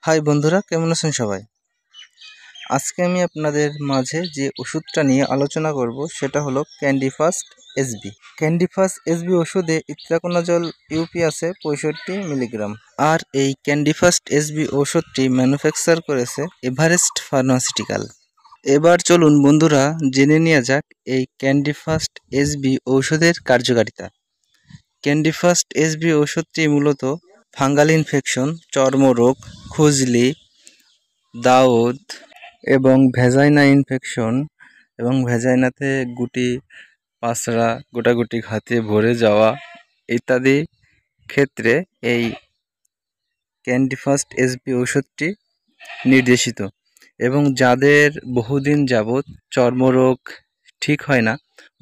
High বন্ধুরা, কেমন আছেন সবাই? আজকে আমি আপনাদের মাঝে যে ওষুধটা নিয়ে আলোচনা করব সেটা হলো ক্যান্ডিফাস্ট এসবি। ক্যান্ডিফাস্ট এসবি ওষুধে ইত্রাকোনাজল ইউপি আছে 65 মিলিগ্রাম। আর এই ক্যান্ডিফাস্ট এসবি ওষুধটি ম্যানুফ্যাকচার করেছে এভারেস্ট ফার্মাসিউটিক্যাল। এবার চলুন বন্ধুরা জেনে নেওয়া যাক এই ক্যান্ডিফাস্ট এসবি ঔষধের কার্যকারিতা। ক্যান্ডিফাস্ট এসবি ওষুধটি মূলত ফাঙ্গাল ইনফেকশন, চর্মরোগ, খুজলি, দাউদ এবং ভ্যাজাইনা ইনফেকশন এবং ভ্যাজাইনাতে গুটি পাঁচড়া গোটাগুটি ঘাতে ভরে যাওয়া ইত্যাদি ক্ষেত্রে এই ক্যান্ডিফাস্ট এসবি ওষুধটি নির্দেশিত। এবং যাদের বহুদিন যাবৎ চর্মরোগ ঠিক হয় না,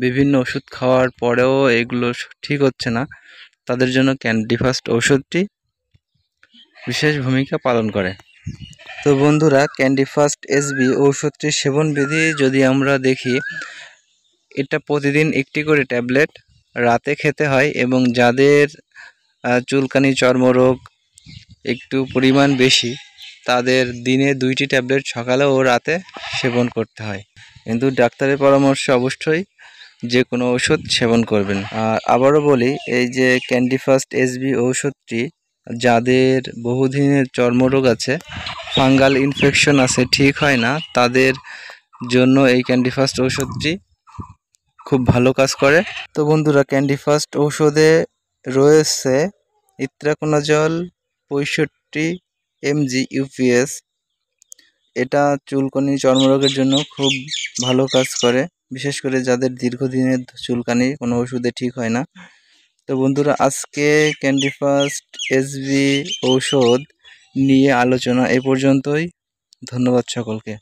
বিভিন্ন ওষুধ খাওয়ার পরেও এগুলো ঠিক হচ্ছে না, তাদের জন্য ক্যান্ডিফাস্ট ওষুধটি বিশেষ ভূমিকা পালন করে। তো বন্ধুরা, ক্যান্ডিফাস্ট এসবি ঔষধটির সেবনবিধি যদি আমরা দেখি, এটা প্রতিদিন একটি করে ট্যাবলেট রাতে খেতে হয় এবং যাদের চুলকানি চর্মরোগ একটু পরিমাণ বেশি, তাদের দিনে 2টি ট্যাবলেট সকালে ও রাতে সেবন করতে হয়। কিন্তু ডাক্তারের পরামর্শে অবশ্যই যে কোনো ওষুধ সেবন করবেন। আর আবারও বলি, এই যে ক্যান্ডিফাস্ট এসবি ঔষধটি যাদের বহুদিনের চর্মরোগ আছে, ফাঙ্গাল ইনফেকশন আছে, ঠিক হয় না, তাদের জন্য এই ক্যান্ডিফাস্ট ঔষধটি খুব ভালো কাজ করে। তো বন্ধুরা, ক্যান্ডিফাস্ট ঔষধে রয়েছে ইত্রাকোনাজল 65 mg ইউপিএস। এটা চুলকানি চর্মরোগের জন্য খুব ভালো কাজ করে, বিশেষ করে যাদের দীর্ঘদিনের চুলকানি কোনো ওষুধে ঠিক হয় না। তো বন্ধুরা, আজকে ক্যান্ডিফাস্ট এসবি ঔষধ নিয়ে আলোচনা এ পর্যন্তই। ধন্যবাদ সকলকে।